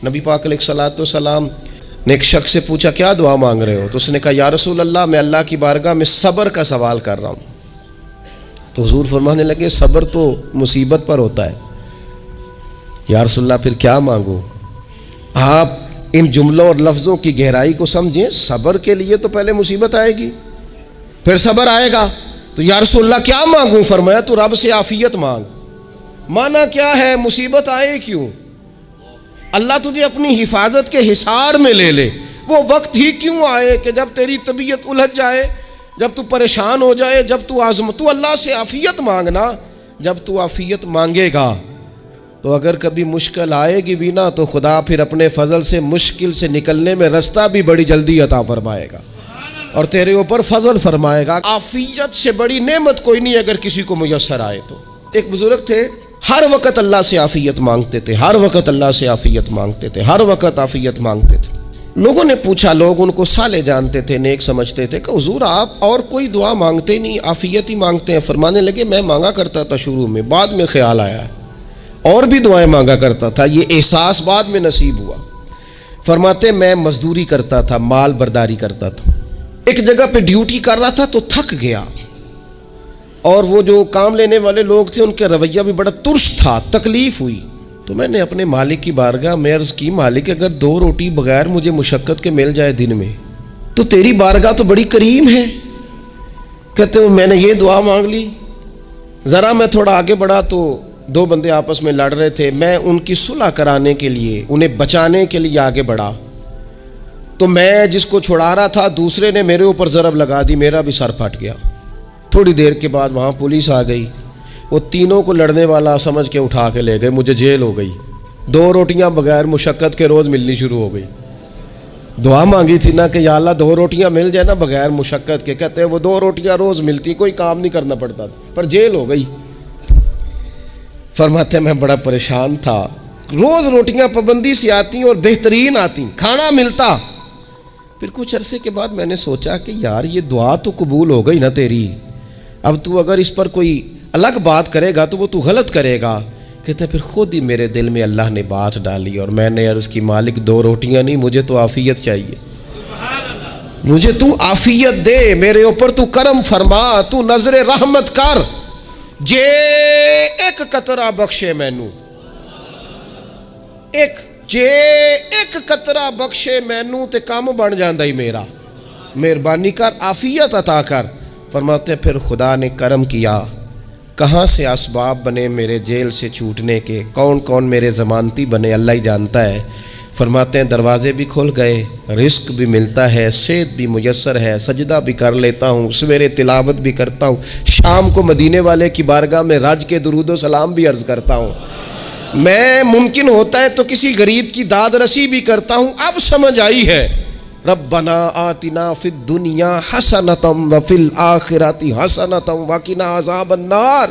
نبی پاک علیہ الصلوۃ والسلام نے ایک شخص سے پوچھا کیا دعا مانگ رہے ہو؟ تو اس نے کہا یا رسول اللہ میں اللہ کی بارگاہ میں صبر کا سوال کر رہا ہوں۔ تو حضور فرمانے لگے صبر تو مصیبت پر ہوتا ہے۔ یا رسول اللہ پھر کیا مانگوں؟ آپ ان جملوں اور لفظوں کی گہرائی کو سمجھیں، صبر کے لیے تو پہلے مصیبت آئے گی پھر صبر آئے گا۔ تو یا رسول اللہ کیا مانگوں؟ فرمایا تو رب سے عافیت مانگ۔ مانا کیا ہے؟ مصیبت آئے کیوں؟ اللہ تجھے اپنی حفاظت کے حصار میں لے لے، وہ وقت ہی کیوں آئے کہ جب تیری طبیعت الجھ جائے، جب تو پریشان ہو جائے، جب تو تو اللہ سے عافیت مانگنا۔ جب تو عافیت مانگے گا تو اگر کبھی مشکل آئے گی بھی نا تو خدا پھر اپنے فضل سے مشکل سے نکلنے میں رستہ بھی بڑی جلدی عطا فرمائے گا اور تیرے اوپر فضل فرمائے گا۔ عافیت سے بڑی نعمت کوئی نہیں اگر کسی کو میسر آئے تو۔ ایک بزرگ تھے، ہر وقت اللہ سے عافیت مانگتے تھے، ہر وقت اللہ سے عافیت مانگتے تھے، ہر وقت عافیت مانگتے تھے۔ لوگوں نے پوچھا، لوگ ان کو صالح جانتے تھے، نیک سمجھتے تھے کہ حضور آپ اور کوئی دعا مانگتے نہیں، عافیت ہی مانگتے ہیں۔ فرمانے لگے میں مانگا کرتا تھا شروع میں، بعد میں خیال آیا ہے اور بھی دعائیں مانگا کرتا تھا، یہ احساس بعد میں نصیب ہوا۔ فرماتے میں مزدوری کرتا تھا، مال برداری کرتا تھا، ایک جگہ پہ ڈیوٹی کر رہا تھا تو تھک گیا، اور وہ جو کام لینے والے لوگ تھے ان کا رویہ بھی بڑا ترش تھا، تکلیف ہوئی۔ تو میں نے اپنے مالک کی بارگاہ میں عرض کی مالک اگر 2 روٹی بغیر مجھے مشقت کے مل جائے دن میں تو تیری بارگاہ تو بڑی کریم ہے۔ کہتے ہیں میں نے یہ دعا مانگ لی، ذرا میں تھوڑا آگے بڑھا تو 2 بندے آپس میں لڑ رہے تھے، میں ان کی صلح کرانے کے لیے، انہیں بچانے کے لیے آگے بڑھا تو میں جس کو چھڑا رہا تھا دوسرے نے میرے اوپر ضرب لگا دی، میرا بھی سر پھٹ گیا۔ تھوڑی دیر کے بعد وہاں پولیس آ گئی، وہ تینوں کو لڑنے والا سمجھ کے اٹھا کے لے گئے، مجھے جیل ہو گئی۔ 2 روٹیاں بغیر مشقت کے روز ملنی شروع ہو گئی۔ دعا مانگی تھی نا کہ یا اللہ 2 روٹیاں مل جائے نا بغیر مشقت کے، کہتے ہیں وہ 2 روٹیاں روز ملتی، کوئی کام نہیں کرنا پڑتا تھا، پر جیل ہو گئی۔ فرماتے میں بڑا پریشان تھا، روز روٹیاں پابندی سے آتی اور بہترین آتی، کھانا ملتا۔ پھر کچھ عرصے کے بعد میں نے سوچا کہ یار یہ دعا تو قبول ہو گئی نا تیری، اب تو اگر اس پر کوئی الگ بات کرے گا تو وہ تو غلط کرے گا۔ کہتے پھر خود ہی میرے دل میں اللہ نے بات ڈالی اور میں نے عرض کی مالک 2 روٹیاں نہیں، مجھے تو عافیت چاہیے، مجھے تو عافیت دے، میرے اوپر تو کرم فرما، تو نظر رحمت کر، جے ایک قطرہ بخشے مینوں، ایک قطرہ بخشے مینوں تے کام بن جاندا ہی میرا، مہربانی کر عافیت عطا کر۔ فرماتے پھر خدا نے کرم کیا، کہاں سے اسباب بنے میرے جیل سے چھوٹنے کے، کون کون میرے ضمانتی بنے اللہ ہی جانتا ہے۔ فرماتے ہیں دروازے بھی کھل گئے، رزق بھی ملتا ہے، صحت بھی میسر ہے، سجدہ بھی کر لیتا ہوں، سویرے تلاوت بھی کرتا ہوں، شام کو مدینے والے کی بارگاہ میں رج کے درود و سلام بھی عرض کرتا ہوں، میں ممکن ہوتا ہے تو کسی غریب کی داد رسی بھی کرتا ہوں۔ اب سمجھ آئی ہے ربنا آتنا فی الدنیا حسنۃ وفی الآخرۃ حسنۃ وقنا عذاب النار۔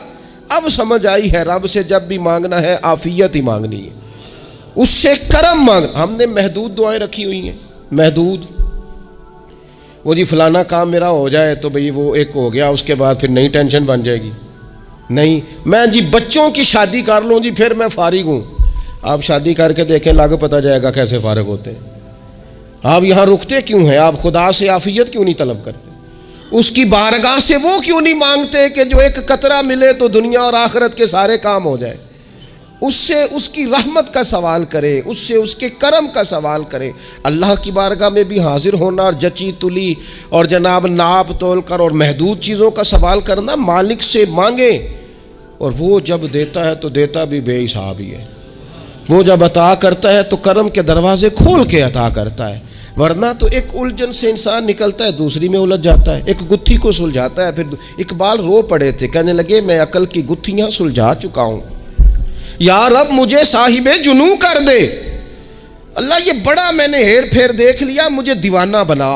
اب سمجھ آئی ہے رب سے جب بھی مانگنا ہے عافیت ہی مانگنی ہے، اس سے کرم مانگ۔ ہم نے محدود دعائیں رکھی ہوئی ہیں، محدود، وہ جی فلانا کام میرا ہو جائے تو بھئی وہ ایک ہو گیا، اس کے بعد پھر نئی ٹینشن بن جائے گی، نہیں میں جی بچوں کی شادی کر لوں جی پھر میں فارغ ہوں۔ آپ شادی کر کے دیکھیں لاگو پتہ جائے گا کیسے فارغ ہوتے ہیں۔ آپ یہاں رکتے کیوں ہیں؟ آپ خدا سے عافیت کیوں نہیں طلب کرتے؟ اس کی بارگاہ سے وہ کیوں نہیں مانگتے کہ جو ایک قطرہ ملے تو دنیا اور آخرت کے سارے کام ہو جائے؟ اس سے اس کی رحمت کا سوال کرے، اس سے اس کے کرم کا سوال کرے۔ اللہ کی بارگاہ میں بھی حاضر ہونا اور جچی تلی اور جناب ناپ تول کر اور محدود چیزوں کا سوال کرنا، مالک سے مانگے، اور وہ جب دیتا ہے تو دیتا بھی بے حساب ہی ہے، وہ جب عطا کرتا ہے تو کرم کے دروازے کھول کے عطا کرتا ہے، ورنہ تو ایک الجھن سے انسان نکلتا ہے دوسری میں الجھ جاتا ہے، ایک گتھی کو سلجھاتا ہے۔ پھر اقبال رو پڑے تھے، کہنے لگے میں عقل کی گتھیاں سلجھا چکا ہوں، یا رب مجھے صاحب جنوں کر دے۔ اللہ یہ بڑا میں نے ہیر پھیر دیکھ لیا، مجھے دیوانہ بنا،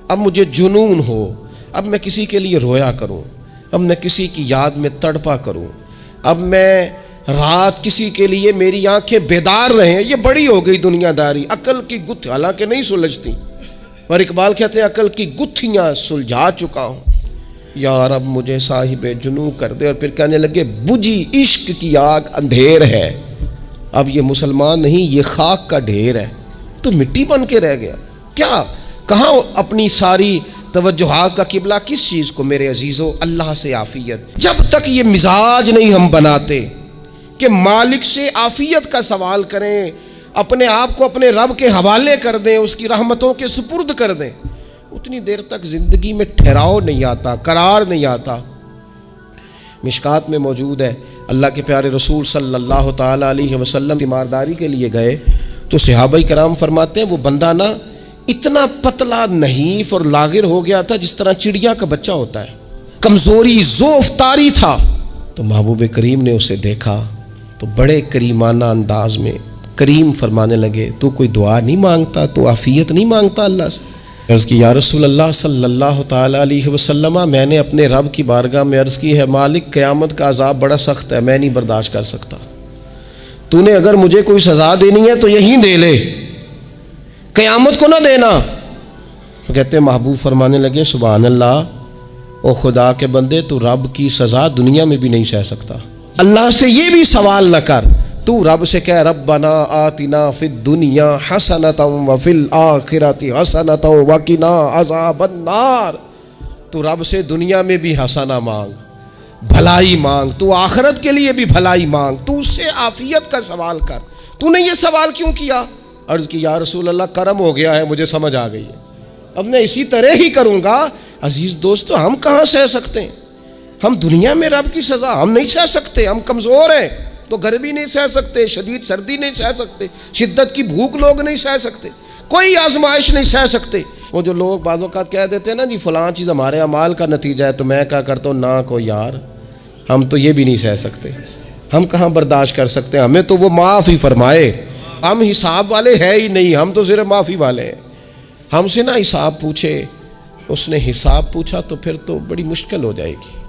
اب مجھے جنون ہو، اب میں کسی کے لیے رویا کروں، اب میں کسی کی یاد میں تڑپا کروں، اب میں رات کسی کے لیے میری آنکھیں بیدار رہیں۔ یہ بڑی ہو گئی دنیا داری، عقل کی گتھی حالانکہ نہیں سلجھتی، اور اقبال کہتے ہیں عقل کی گتھیاں سلجھا چکا ہوں، یا رب مجھے صاحب جنوں کر دے۔ اور پھر کہنے لگے بجھی عشق کی آگ اندھیر ہے، اب یہ مسلمان نہیں، یہ خاک کا ڈھیر ہے، تو مٹی بن کے رہ گیا. کیا کہاں اپنی ساری توجہات کا قبلہ کس چیز کو؟ میرے عزیزو، اللہ سے عافیت. جب تک یہ مزاج نہیں ہم بناتے کہ مالک سے عافیت کا سوال کریں، اپنے آپ کو اپنے رب کے حوالے کر دیں، اس کی رحمتوں کے سپرد کر دیں، اتنی دیر تک زندگی میں ٹھہراؤ نہیں آتا، قرار نہیں آتا. مشکات میں موجود ہے، اللہ کے پیارے رسول صلی اللہ تعالیٰ علیہ وسلم تیمارداری کے لیے گئے تو صحابہ کرام فرماتے ہیں وہ بندہ نا اتنا پتلا نحیف اور لاغر ہو گیا تھا جس طرح چڑیا کا بچہ ہوتا ہے، کمزوری ضعف طاری تھا. تو محبوب کریم نے اسے دیکھا تو بڑے کریمانہ انداز میں کریم فرمانے لگے، تو کوئی دعا نہیں مانگتا، تو عافیت نہیں مانگتا اللہ سے؟ عرض کی یا رسول اللہ صلی اللہ تعالیٰ علیہ وسلم، میں نے اپنے رب کی بارگاہ میں عرض کی ہے مالک قیامت کا عذاب بڑا سخت ہے، میں نہیں برداشت کر سکتا، تو نے اگر مجھے کوئی سزا دینی ہے تو یہیں دے لے، قیامت کو نہ دینا. تو کہتے ہیں محبوب فرمانے لگے سبحان اللہ، او خدا کے بندے تو رب کی سزا دنیا میں بھی نہیں سہ سکتا. اللہ سے یہ بھی سوال نہ کر، تو رب سے کہہ ربنا آتنا فی الدنیا حسنۃ وفی الآخرۃ حسنۃ وقنا عذاب النار. تو رب سے دنیا میں بھی حسنہ مانگ، بھلائی مانگ، تو آخرت کے لیے بھی بھلائی مانگ، تو اس سے عافیت کا سوال کر. تو نے یہ سوال کیوں کیا؟ عرض کی یا رسول اللہ کرم ہو گیا ہے، مجھے سمجھ آ گئی ہے، اب میں اسی طرح ہی کروں گا. عزیز دوستو، ہم کہاں سہ سکتے ہیں؟ ہم دنیا میں رب کی سزا ہم نہیں سہ سکتے، ہم کمزور ہیں، تو گرمی نہیں سہ سکتے، شدید سردی نہیں سہ سکتے، شدت کی بھوک لوگ نہیں سہ سکتے، کوئی آزمائش نہیں سہ سکتے. وہ جو لوگ بعض اوقات کہہ دیتے ہیں نا جی فلاں چیز ہمارے اعمال کا نتیجہ ہے، تو میں کیا کرتا ہوں نہ کو یار، ہم تو یہ بھی نہیں سہ سکتے، ہم کہاں برداشت کر سکتے ہیں، ہمیں تو وہ معاف ہی فرمائے. ہم حساب والے ہے ہی نہیں، ہم تو صرف معافی والے ہیں. ہم سے نہ حساب پوچھے، اس نے حساب پوچھا تو پھر تو بڑی مشکل ہو جائے گی.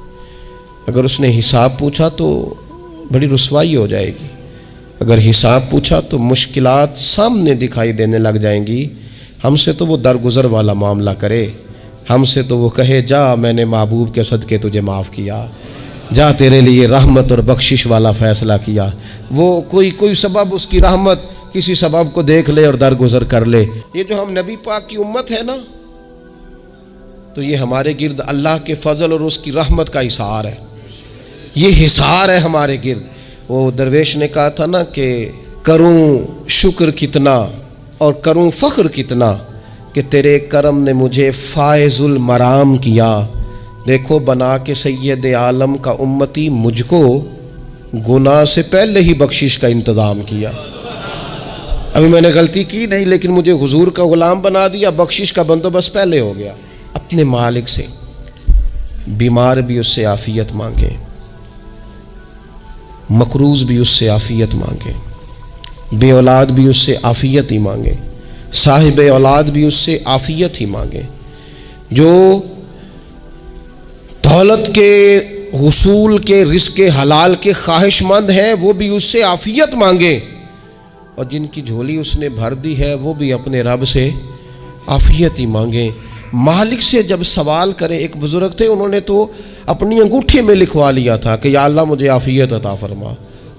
اگر اس نے حساب پوچھا تو بڑی رسوائی ہو جائے گی. اگر حساب پوچھا تو مشکلات سامنے دکھائی دینے لگ جائیں گی. ہم سے تو وہ درگزر والا معاملہ کرے، ہم سے تو وہ کہے جا میں نے محبوب کے صدقے تجھے معاف کیا، جا تیرے لیے رحمت اور بخشش والا فیصلہ کیا. وہ کوئی سبب اس کی رحمت کسی سبب کو دیکھ لے اور درگزر کر لے. یہ جو ہم نبی پاک کی امت ہے نا، تو یہ ہمارے گرد اللہ کے فضل اور اس کی رحمت کا حصار ہے، یہ حصار ہے ہمارے گرد. وہ درویش نے کہا تھا نا کہ کروں شکر کتنا اور کروں فخر کتنا کہ تیرے کرم نے مجھے فائز المرام کیا. دیکھو بنا کے سید عالم کا امتی مجھ کو گناہ سے پہلے ہی بخشش کا انتظام کیا. ابھی میں نے غلطی کی نہیں، لیکن مجھے حضور کا غلام بنا دیا، بخشش کا بندوبست پہلے ہو گیا. اپنے مالک سے بیمار بھی اس سے عافیت مانگے، مقروض بھی اس سے عافیت مانگے، بے اولاد بھی اس سے عافیت ہی مانگے، صاحب اولاد بھی اس سے عافیت ہی مانگے، جو دولت کے حصول کے رزق حلال کے خواہش مند ہیں وہ بھی اس سے عافیت مانگے، اور جن کی جھولی اس نے بھر دی ہے وہ بھی اپنے رب سے عافیت ہی مانگیں. مالک سے جب سوال کریں، ایک بزرگ تھے انہوں نے تو اپنی انگوٹھی میں لکھوا لیا تھا کہ یا اللہ مجھے عافیت عطا فرما،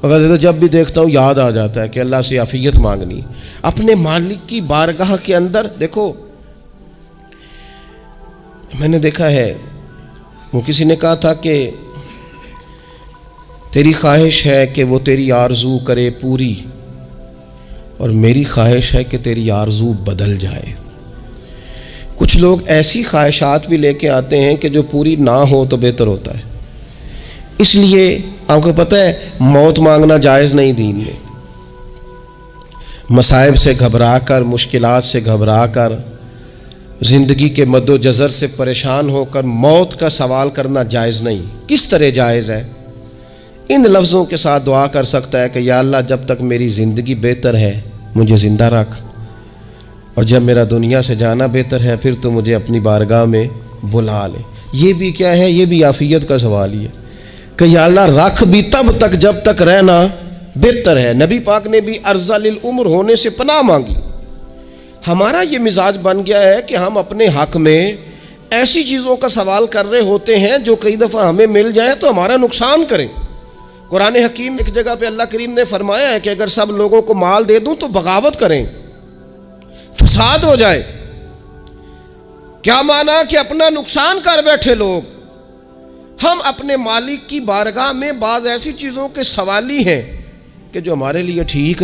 مگر جب بھی دیکھتا ہوں یاد آ جاتا ہے کہ اللہ سے عافیت مانگنی. اپنے مالک کی بارگاہ کے اندر دیکھو، میں نے دیکھا ہے وہ کسی نے کہا تھا کہ تیری خواہش ہے کہ وہ تیری آرزو کرے پوری، اور میری خواہش ہے کہ تیری آرزو بدل جائے. کچھ لوگ ایسی خواہشات بھی لے کے آتے ہیں کہ جو پوری نہ ہو تو بہتر ہوتا ہے. اس لیے آپ کو پتہ ہے موت مانگنا جائز نہیں دین میں. مصائب سے گھبرا کر، مشکلات سے گھبرا کر، زندگی کے مد و جزر سے پریشان ہو کر موت کا سوال کرنا جائز نہیں. کس طرح جائز ہے؟ ان لفظوں کے ساتھ دعا کر سکتا ہے کہ یا اللہ جب تک میری زندگی بہتر ہے مجھے زندہ رکھ، اور جب میرا دنیا سے جانا بہتر ہے پھر تو مجھے اپنی بارگاہ میں بلا لے. یہ بھی کیا ہے؟ یہ بھی عافیت کا سوال ہی ہے کہ یا اللہ رکھ بھی تب تک جب تک رہنا بہتر ہے. نبی پاک نے بھی ارذل العمر ہونے سے پناہ مانگی. ہمارا یہ مزاج بن گیا ہے کہ ہم اپنے حق میں ایسی چیزوں کا سوال کر رہے ہوتے ہیں جو کئی دفعہ ہمیں مل جائیں تو ہمارا نقصان کریں. قرآن حکیم ایک جگہ پہ اللہ کریم نے فرمایا ہے کہ اگر سب لوگوں کو مال دے دوں تو بغاوت کریں، فساد ہو جائے۔ کیا مانا کہ اپنا نقصان کر بیٹھے لوگ۔ ہم اپنے مالک کی بارگاہ میں بعض ایسی چیزوں کے سوالی ہیں کہ جو ہمارے لیے ٹھیک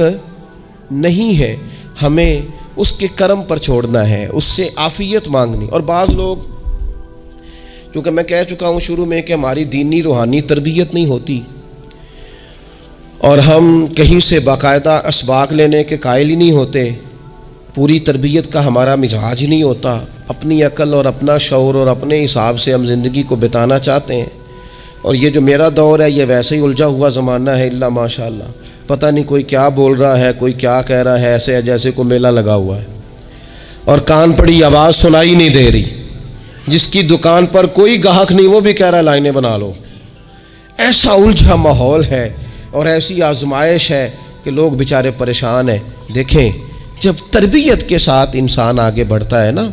نہیں ہے، ہمیں اس کے کرم پر چھوڑنا ہے، اس سے عافیت مانگنی۔ اور بعض لوگ، کیونکہ میں کہہ چکا ہوں شروع میں کہ ہماری دینی روحانی تربیت نہیں ہوتی، اور ہم کہیں سے باقاعدہ اسباق لینے کے قائل ہی نہیں ہوتے، پوری تربیت کا ہمارا مزاج ہی نہیں ہوتا، اپنی عقل اور اپنا شعور اور اپنے حساب سے ہم زندگی کو بتانا چاہتے ہیں۔ اور یہ جو میرا دور ہے یہ ویسے ہی الجھا ہوا زمانہ ہے، اللہ ماشاء اللہ، پتہ نہیں کوئی کیا بول رہا ہے، کوئی کیا کہہ رہا ہے، ایسے جیسے کوئی میلہ لگا ہوا ہے، اور کان پڑی آواز سنائی نہیں دے رہی۔ جس کی دکان پر کوئی گاہک نہیں وہ بھی کہہ رہا ہے لائنیں بنا لو۔ ایسا الجھا ماحول ہے اور ایسی آزمائش ہے کہ لوگ بیچارے پریشان ہیں۔ دیکھیں، جب تربیت کے ساتھ انسان آگے بڑھتا ہے نا،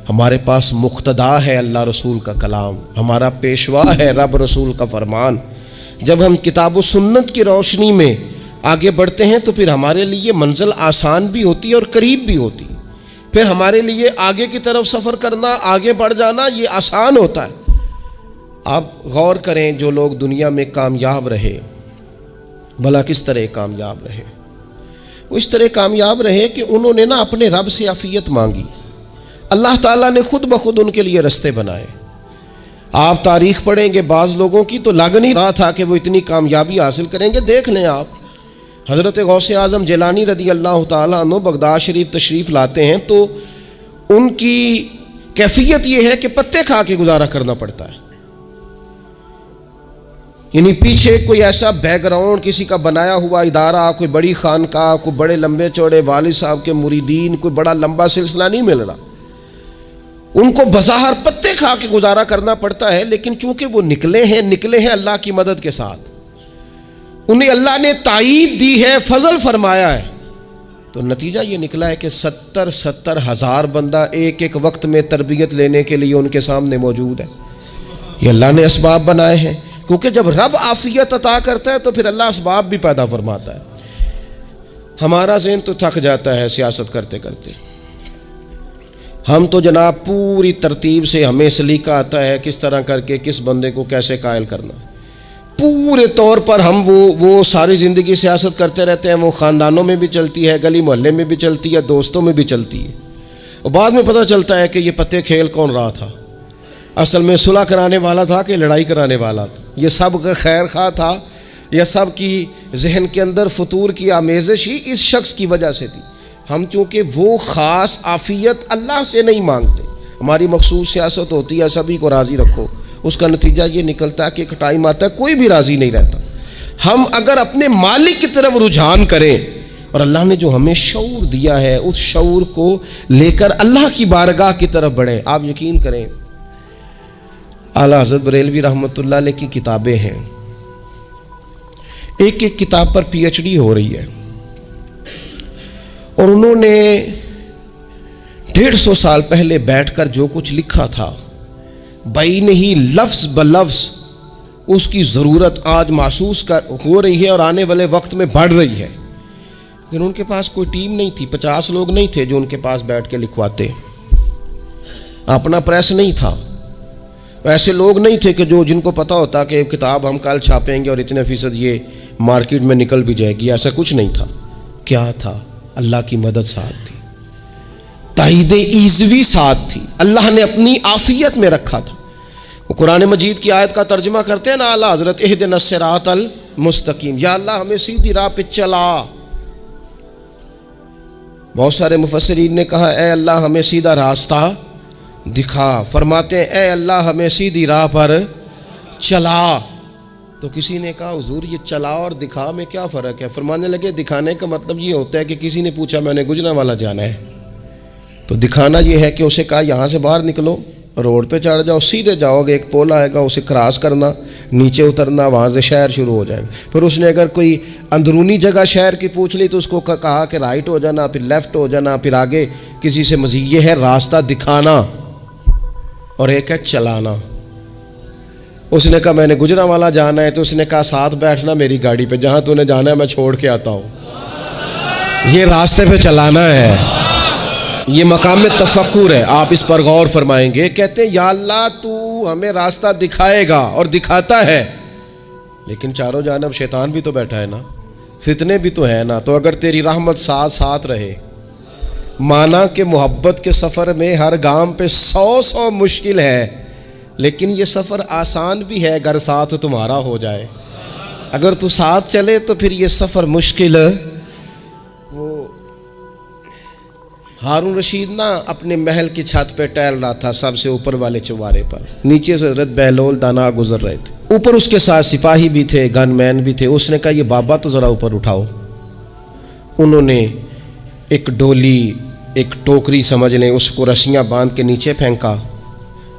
ہمارے پاس مقتدا ہے اللہ رسول کا کلام، ہمارا پیشوا ہے رب رسول کا فرمان۔ جب ہم کتاب و سنت کی روشنی میں آگے بڑھتے ہیں تو پھر ہمارے لیے منزل آسان بھی ہوتی ہے اور قریب بھی ہوتی ہے، پھر ہمارے لیے آگے کی طرف سفر کرنا، آگے بڑھ جانا یہ آسان ہوتا ہے۔ آپ غور کریں، جو لوگ دنیا میں کامیاب رہے، بھلا کس طرح کامیاب رہے؟ وہ اس طرح کامیاب رہے کہ انہوں نے نا اپنے رب سے عافیت مانگی، اللہ تعالیٰ نے خود بخود ان کے لیے رستے بنائے۔ آپ تاریخ پڑھیں گے بعض لوگوں کی تو لگ نہیں رہا تھا کہ وہ اتنی کامیابی حاصل کریں گے۔ دیکھ لیں آپ، حضرت غوث اعظم جیلانی رضی اللہ تعالیٰ عنہ بغداد شریف تشریف لاتے ہیں تو ان کی کیفیت یہ ہے کہ پتے کھا کے گزارا کرنا پڑتا ہے، یعنی پیچھے کوئی ایسا بیک گراؤنڈ کسی کا بنایا ہوا ادارہ، کوئی بڑی خانقاہ، کوئی بڑے لمبے چوڑے والد صاحب کے مریدین، کوئی بڑا لمبا سلسلہ نہیں مل رہا۔ ان کو بظاہر پتے کھا کے گزارا کرنا پڑتا ہے، لیکن چونکہ وہ نکلے ہیں اللہ کی مدد کے ساتھ، انہیں اللہ نے تائید دی ہے، فضل فرمایا ہے، تو نتیجہ یہ نکلا ہے کہ 70 ہزار بندہ ایک ایک وقت میں تربیت لینے کے لیے ان کے سامنے موجود ہے۔ یہ اللہ نے اسباب بنائے ہیں، کیونکہ جب رب عافیت عطا کرتا ہے تو پھر اللہ اسباب بھی پیدا فرماتا ہے۔ ہمارا ذہن تو تھک جاتا ہے سیاست کرتے کرتے، ہم تو جناب پوری ترتیب سے ہمیں سلیقہ آتا ہے کس طرح کر کے کس بندے کو کیسے قائل کرنا، پورے طور پر ہم وہ ساری زندگی سیاست کرتے رہتے ہیں۔ وہ خاندانوں میں بھی چلتی ہے، گلی محلے میں بھی چلتی ہے، دوستوں میں بھی چلتی ہے، اور بعد میں پتہ چلتا ہے کہ یہ پتے کھیل کون رہا تھا، اصل میں صلح کرانے والا تھا کہ لڑائی کرانے والا تھا، یہ سب کا خیر خواہ تھا، یہ سب کی ذہن کے اندر فطور کی آمیزش ہی اس شخص کی وجہ سے تھی۔ ہم چونکہ وہ خاص عافیت اللہ سے نہیں مانگتے، ہماری مخصوص سیاست ہوتی ہے سبھی کو راضی رکھو، اس کا نتیجہ یہ نکلتا ہے کہ ایک ٹائم آتا ہے کوئی بھی راضی نہیں رہتا۔ ہم اگر اپنے مالک کی طرف رجحان کریں اور اللہ نے جو ہمیں شعور دیا ہے اس شعور کو لے کر اللہ کی بارگاہ کی طرف بڑھیں، آپ یقین کریں اعلیٰ حضرت بریلوی رحمۃ اللہ علیہ کی کتابیں ہیں، ایک ایک کتاب پر پی ایچ ڈی ہو رہی ہے، اور انہوں نے 150 سال پہلے بیٹھ کر جو کچھ لکھا تھا بین ہی لفظ بلفظ اس کی ضرورت آج محسوس ہو رہی ہے اور آنے والے وقت میں بڑھ رہی ہے۔ لیکن ان کے پاس کوئی ٹیم نہیں تھی، 50 لوگ نہیں تھے جو ان کے پاس بیٹھ کے لکھواتے، اپنا پریس نہیں تھا، ایسے لوگ نہیں تھے کہ جن کو پتہ ہوتا کہ کتاب ہم کل چھاپیں گے اور اتنے فیصد یہ مارکیٹ میں نکل بھی جائے گی، ایسا کچھ نہیں تھا۔ کیا تھا؟ اللہ کی مدد ساتھ تھی، تائید ایزوی ساتھ تھی، اللہ نے اپنی عافیت میں رکھا تھا۔ وہ قرآن مجید کی آیت کا ترجمہ کرتے ہیں نا اعلیٰ حضرت، اہدنا الصراط المستقیم، یا اللہ ہمیں سیدھی راہ پہ چلا۔ بہت سارے مفسرین نے کہا اے اللہ ہمیں سیدھا راستہ دکھا، فرماتے ہیں اے اللہ ہمیں سیدھی راہ پر چلا۔ تو کسی نے کہا حضور یہ چلا اور دکھا میں کیا فرق ہے؟ فرمانے لگے دکھانے کا مطلب یہ ہوتا ہے کہ کسی نے پوچھا میں نے گجرانوالہ جانا ہے، تو دکھانا یہ ہے کہ اسے کہا یہاں سے باہر نکلو، روڈ پہ چڑھ جاؤ، سیدھے جاؤ گے، ایک پول آئے گا اسے کراس کرنا، نیچے اترنا، وہاں سے شہر شروع ہو جائے گا۔ پھر اس نے اگر کوئی اندرونی جگہ شہر کی پوچھ لی تو اس کو کہا کہ رائٹ ہو جانا، پھر لیفٹ ہو جانا، پھر آگے کسی سے مزید۔ یہ ہے راستہ دکھانا اور ایک ہے چلانا۔ اس نے کہا میں نے گجرانوالا جانا ہے، تو اس نے کہا ساتھ بیٹھنا میری گاڑی پہ، جہاں تو نے جانا ہے میں چھوڑ کے آتا ہوں، یہ راستے پہ چلانا ہے، یہ مقام تفکر ہے، آپ اس پر غور فرمائیں گے۔ کہتے ہیں یا اللہ تو ہمیں راستہ دکھائے گا اور دکھاتا ہے، لیکن چاروں جانب شیطان بھی تو بیٹھا ہے نا، فتنے بھی تو ہے نا، تو اگر تیری رحمت ساتھ ساتھ رہے، مانا کہ محبت کے سفر میں ہر گام پہ 100 مشکل ہے، لیکن یہ سفر آسان بھی ہے اگر ساتھ تمہارا ہو جائے۔ اگر تو ساتھ چلے تو پھر یہ سفر مشکل ہے۔ وہ ہارون رشید نا اپنے محل کی چھت پہ ٹہل رہا تھا، سب سے اوپر والے چوارے پر، نیچے سے حضرت بہلول دانا گزر رہے تھے، اوپر اس کے ساتھ سپاہی بھی تھے، گن مین بھی تھے۔ اس نے کہا یہ بابا تو ذرا اوپر اٹھاؤ۔ انہوں نے ایک ڈولی، ایک ٹوکری سمجھ لیں، اس کو رسیاں باندھ کے نیچے پھینکا۔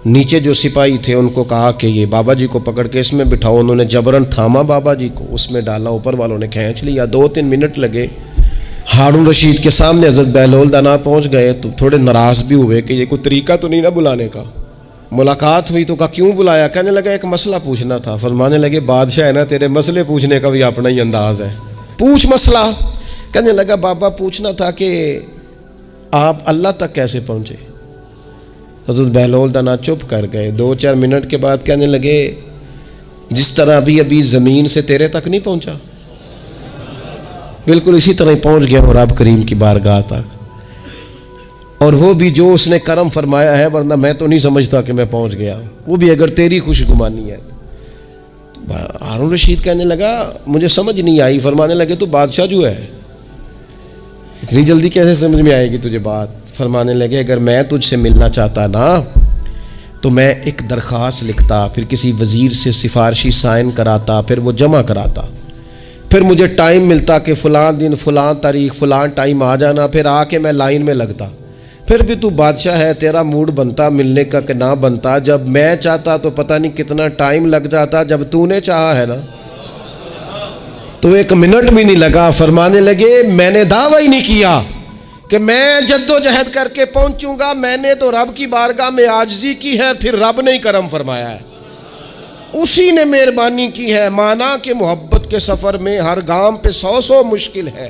نیچے جو سپاہی تھے ان کو کہا کہ یہ بابا جی کو پکڑ کے اس میں بٹھاؤ۔ انہوں نے جبرن تھاما بابا جی کو، اس میں ڈالا، اوپر والوں نے کھینچ لیا۔ 2-3 منٹ لگے۔ ہارون رشید کے سامنے حضرت بہلول دانا پہنچ گئے تو تھوڑے ناراض بھی ہوئے کہ یہ کوئی طریقہ تو نہیں نا بلانے کا۔ ملاقات ہوئی تو کہا کیوں بلایا؟ کہنے لگا ایک مسئلہ پوچھنا تھا۔ فرمانے لگے بادشاہ ہے نا، تیرے مسئلے پوچھنے کا بھی اپنا ہی انداز ہے، پوچھ مسئلہ۔ کہنے لگا بابا پوچھنا تھا کہ آپ اللہ تک کیسے پہنچے؟ حضرت بہلول دانا چپ کر گئے۔ 2-4 منٹ کے بعد کہنے لگے جس طرح ابھی زمین سے تیرے تک نہیں پہنچا، بالکل اسی طرح ہی پہنچ گیا اور رب کریم کی بارگاہ تک، اور وہ بھی جو اس نے کرم فرمایا ہے، ورنہ میں تو نہیں سمجھتا کہ میں پہنچ گیا، وہ بھی اگر تیری خوش گمانی ہے۔ ہارون رشید کہنے لگا مجھے سمجھ نہیں آئی۔ فرمانے لگے تو بادشاہ جو ہے، اتنی جلدی کیسے سمجھ میں آئے گی تجھے بات؟ فرمانے لگے اگر میں تجھ سے ملنا چاہتا نا تو میں ایک درخواست لکھتا، پھر کسی وزیر سے سفارشی سائن کراتا، پھر وہ جمع کراتا، پھر مجھے ٹائم ملتا کہ فلاں دن فلاں تاریخ فلاں ٹائم آ جانا، پھر آ کے میں لائن میں لگتا۔ پھر بھی تو بادشاہ ہے، تیرا موڈ بنتا ملنے کا کہ نہ بنتا۔ جب میں چاہتا تو پتہ نہیں کتنا ٹائم لگ جاتا، جب تو نے چاہا ہے نا تو 1 منٹ بھی نہیں لگا۔ فرمانے لگے میں نے دعویٰ ہی نہیں کیا کہ میں جد و جہد کر کے پہنچوں گا، میں نے تو رب کی بارگاہ میں عاجزی کی ہے، پھر رب نے ہی کرم فرمایا ہے، اسی نے مہربانی کی ہے۔ مانا کہ محبت کے سفر میں ہر گام پہ 100 مشکل ہے،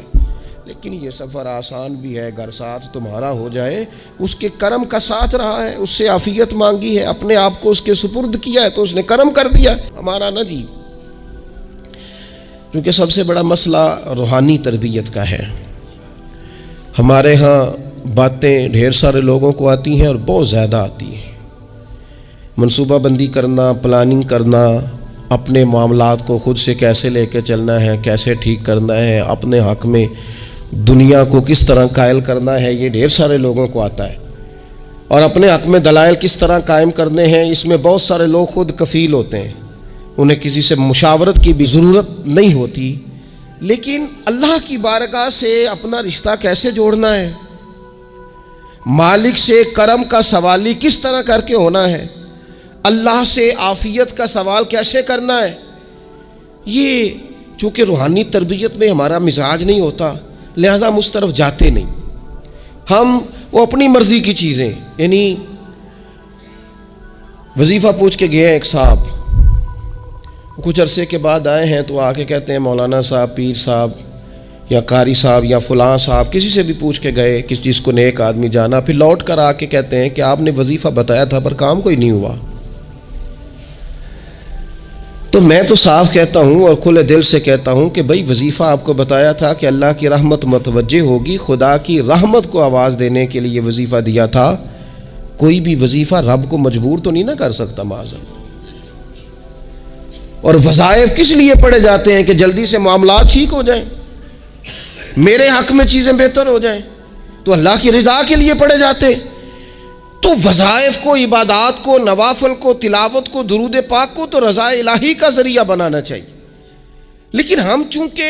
لیکن یہ سفر آسان بھی ہے اگر ساتھ تمہارا ہو جائے۔ اس کے کرم کا ساتھ رہا ہے، اس سے عافیت مانگی ہے، اپنے آپ کو اس کے سپرد کیا ہے تو اس نے کرم کر دیا، ہمارا نہ جی۔ کیونکہ سب سے بڑا مسئلہ روحانی تربیت کا ہے۔ ہمارے ہاں باتیں ڈھیر سارے لوگوں کو آتی ہیں اور بہت زیادہ آتی ہیں۔ منصوبہ بندی کرنا، پلاننگ کرنا، اپنے معاملات کو خود سے کیسے لے کے چلنا ہے، کیسے ٹھیک کرنا ہے، اپنے حق میں دنیا کو کس طرح قائل کرنا ہے، یہ ڈھیر سارے لوگوں کو آتا ہے۔ اور اپنے حق میں دلائل کس طرح قائم کرنے ہیں، اس میں بہت سارے لوگ خود کفیل ہوتے ہیں، انہیں کسی سے مشاورت کی بھی ضرورت نہیں ہوتی۔ لیکن اللہ کی بارگاہ سے اپنا رشتہ کیسے جوڑنا ہے، مالک سے کرم کا سوالی کس طرح کر کے ہونا ہے، اللہ سے عافیت کا سوال کیسے کرنا ہے، یہ چونکہ روحانی تربیت میں ہمارا مزاج نہیں ہوتا، لہذا ہم اس طرف جاتے نہیں۔ ہم وہ اپنی مرضی کی چیزیں، یعنی وظیفہ پوچھ کے گئے ایک صاحب، کچھ عرصے کے بعد آئے ہیں تو آ کے کہتے ہیں مولانا صاحب، پیر صاحب یا قاری صاحب یا فلاں صاحب، کسی سے بھی پوچھ کے گئے کس چیز کو نیک آدمی جانا، پھر لوٹ کر آ کے کہتے ہیں کہ آپ نے وظیفہ بتایا تھا پر کام کوئی نہیں ہوا۔ تو میں تو صاف کہتا ہوں اور کھلے دل سے کہتا ہوں کہ بھئی وظیفہ آپ کو بتایا تھا کہ اللہ کی رحمت متوجہ ہوگی، خدا کی رحمت کو آواز دینے کے لیے وظیفہ دیا تھا۔ کوئی بھی وظیفہ رب کو مجبور تو نہیں نہ کر سکتا معاذ اللہ۔ اور وظائف کس لیے پڑھے جاتے ہیں کہ جلدی سے معاملات ٹھیک ہو جائیں، میرے حق میں چیزیں بہتر ہو جائیں، تو اللہ کی رضا کے لیے پڑھے جاتے ہیں۔ تو وظائف کو، عبادات کو، نوافل کو، تلاوت کو، درود پاک کو تو رضا الہی کا ذریعہ بنانا چاہیے۔ لیکن ہم چونکہ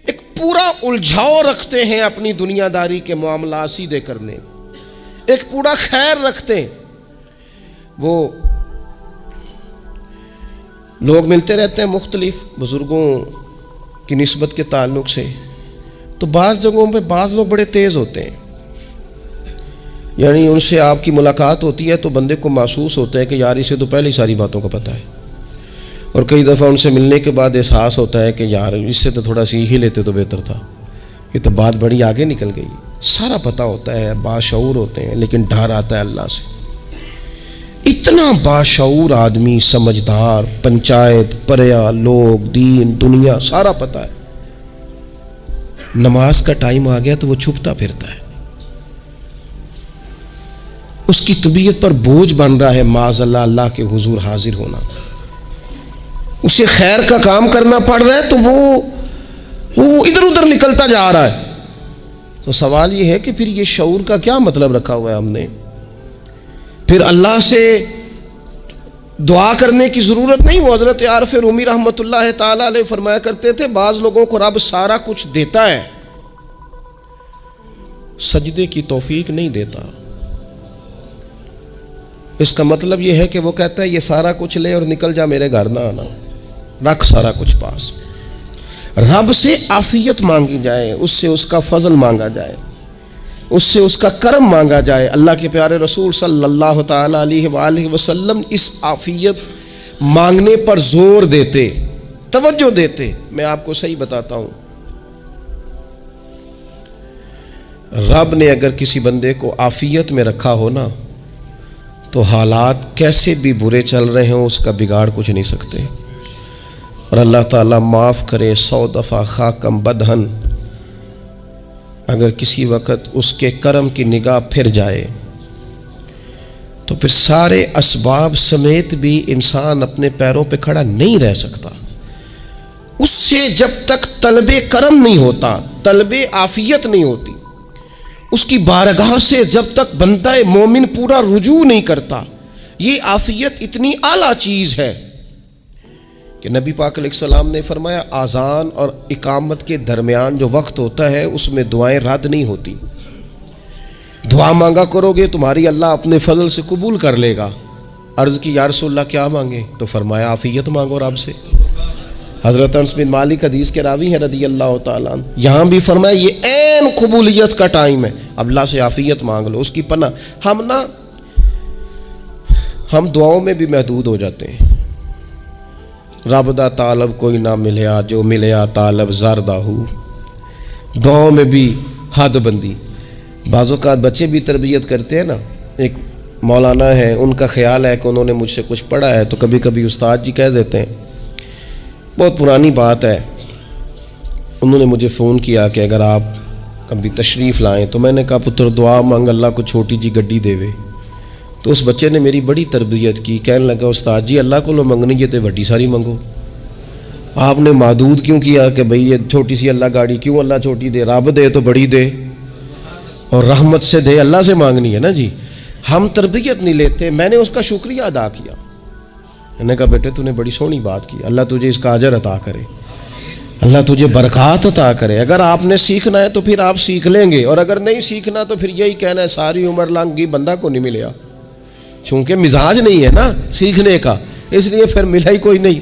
ایک پورا الجھاؤ رکھتے ہیں اپنی دنیا داری کے معاملات سیدھے کرنے، ایک پورا خیر رکھتے ہیں۔ وہ لوگ ملتے رہتے ہیں مختلف بزرگوں کی نسبت کے تعلق سے، تو بعض جگہوں پہ بعض لوگ بڑے تیز ہوتے ہیں، یعنی ان سے آپ کی ملاقات ہوتی ہے تو بندے کو محسوس ہوتا ہے کہ یار اسے تو پہلے ہی ساری باتوں کا پتہ ہے، اور کئی دفعہ ان سے ملنے کے بعد احساس ہوتا ہے کہ یار اس سے تو تھوڑا سیکھ ہی لیتے تو بہتر تھا، یہ تو بات بڑی آگے نکل گئی۔ سارا پتہ ہوتا ہے، باشعور ہوتے ہیں، لیکن ڈر آتا ہے اللہ سے۔ اتنا باشعور آدمی، سمجھدار، پنچایت، پریا، لوگ، دین، دنیا سارا پتہ ہے، نماز کا ٹائم آ گیا تو وہ چھپتا پھرتا ہے۔ اس کی طبیعت پر بوجھ بن رہا ہے معاذ اللہ اللہ کے حضور حاضر ہونا، اسے خیر کا کام کرنا پڑ رہا ہے تو وہ ادھر ادھر نکلتا جا رہا ہے۔ تو سوال یہ ہے کہ پھر یہ شعور کا کیا مطلب رکھا ہوا ہے ہم نے؟ پھر اللہ سے دعا کرنے کی ضرورت نہیں۔ وہ حضرت عارف رومی رحمۃ اللہ تعالی علیہ فرمایا کرتے تھے بعض لوگوں کو رب سارا کچھ دیتا ہے، سجدے کی توفیق نہیں دیتا۔ اس کا مطلب یہ ہے کہ وہ کہتا ہے یہ سارا کچھ لے اور نکل جا، میرے گھر نہ آنا، رکھ سارا کچھ پاس۔ رب سے عافیت مانگی جائے، اس سے اس کا فضل مانگا جائے، اس سے اس کا کرم مانگا جائے۔ اللہ کے پیارے رسول صلی اللہ تعالی علیہ وآلہ وسلم اس عافیت مانگنے پر زور دیتے، توجہ دیتے۔ میں آپ کو صحیح بتاتا ہوں، رب نے اگر کسی بندے کو عافیت میں رکھا ہو نا تو حالات کیسے بھی برے چل رہے ہوں اس کا بگاڑ کچھ نہیں سکتے۔ اور اللہ تعالیٰ معاف کرے، 100 دفعہ خاکم بدہن، اگر کسی وقت اس کے کرم کی نگاہ پھر جائے تو پھر سارے اسباب سمیت بھی انسان اپنے پیروں پہ کھڑا نہیں رہ سکتا۔ اس سے جب تک طلب کرم نہیں ہوتا، طلب عافیت نہیں ہوتی، اس کی بارگاہ سے جب تک بندہ مومن پورا رجوع نہیں کرتا، یہ عافیت اتنی اعلیٰ چیز ہے کہ نبی پاک علیہ السلام نے فرمایا اذان اور اقامت کے درمیان جو وقت ہوتا ہے اس میں دعائیں رد نہیں ہوتی۔ دعا مانگا کرو گے تمہاری اللہ اپنے فضل سے قبول کر لے گا۔ عرض کی یا رسول اللہ کیا مانگے؟ تو فرمایا عافیت مانگو رب سے۔ حضرت انس بن مالک حدیث کے راوی ہیں رضی اللہ تعالیٰ عنہ، یہاں بھی فرمایا یہ عین قبولیت کا ٹائم ہے، اب اللہ سے عافیت مانگ لو، اس کی پناہ۔ ہم دعاؤں میں بھی محدود ہو جاتے ہیں۔ رب دا طالب کوئی نہ ملیا، جو ملیا طالب زردہ ہو۔ دعاؤں میں بھی حد بندی۔ بعض اوقات بچے بھی تربیت کرتے ہیں نا، ایک مولانا ہے، ان کا خیال ہے کہ انہوں نے مجھ سے کچھ پڑھا ہے تو کبھی کبھی استاد جی کہہ دیتے ہیں، بہت پرانی بات ہے، انہوں نے مجھے فون کیا کہ اگر آپ کبھی تشریف لائیں، تو میں نے کہا پتر دعا مانگ اللہ کو چھوٹی جی گڈی دے وے۔ تو اس بچے نے میری بڑی تربیت کی، کہنے لگا استاد جی اللہ کو لو منگنی ہے تو وڈی ساری منگو، آپ نے محدود کیوں کیا کہ بھئی یہ چھوٹی سی اللہ گاڑی کیوں اللہ چھوٹی دے، رب دے تو بڑی دے اور رحمت سے دے، اللہ سے مانگنی ہے نا جی۔ ہم تربیت نہیں لیتے۔ میں نے اس کا شکریہ ادا کیا، میں نے کہا بیٹے تو نے بڑی سونی بات کی، اللہ تجھے اس کا اجر عطا کرے، اللہ تجھے برکات عطا کرے۔ اگر آپ نے سیکھنا ہے تو پھر آپ سیکھ لیں گے، اور اگر نہیں سیکھنا تو پھر یہی کہنا ہے ساری عمر لنگی بندہ کو نہیں ملیا، چونکہ مزاج نہیں ہے نا سیکھنے کا، اس لیے پھر ملا ہی کوئی نہیں،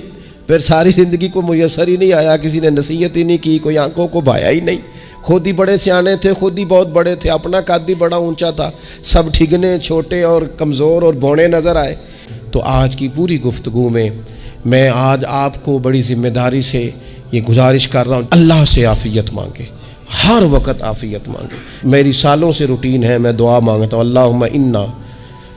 پھر ساری زندگی کو میسر ہی نہیں آیا، کسی نے نصیحت ہی نہیں کی، کوئی آنکھوں کو بھایا ہی نہیں، خود ہی بڑے سیانے تھے، خود ہی بہت بڑے تھے، اپنا قد ہی بڑا اونچا تھا، سب ٹھگنے چھوٹے اور کمزور اور بونے نظر آئے۔ تو آج کی پوری گفتگو میں آج آپ کو بڑی ذمہ داری سے یہ گزارش کر رہا ہوں، اللہ سے عافیت مانگے، ہر وقت عافیت مانگے۔ میری سالوں سے روٹین ہے، میں دعا مانگتا ہوں اللہم انا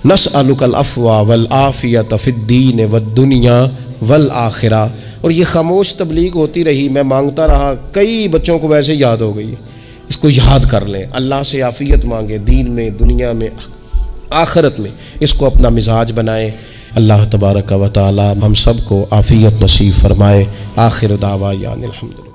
نسألک العفو والعافیۃ فی الدین والدنیا والآخرہ، اور یہ خاموش تبلیغ ہوتی رہی، میں مانگتا رہا، کئی بچوں کو ویسے یاد ہو گئی، اس کو یاد کر لیں، اللہ سے عافیت مانگے، دین میں، دنیا میں، آخرت میں، اس کو اپنا مزاج بنائیں۔ اللہ تبارک و تعالی ہم سب کو عافیت نصیب فرمائے۔ آخر دعوانا الحمدللہ۔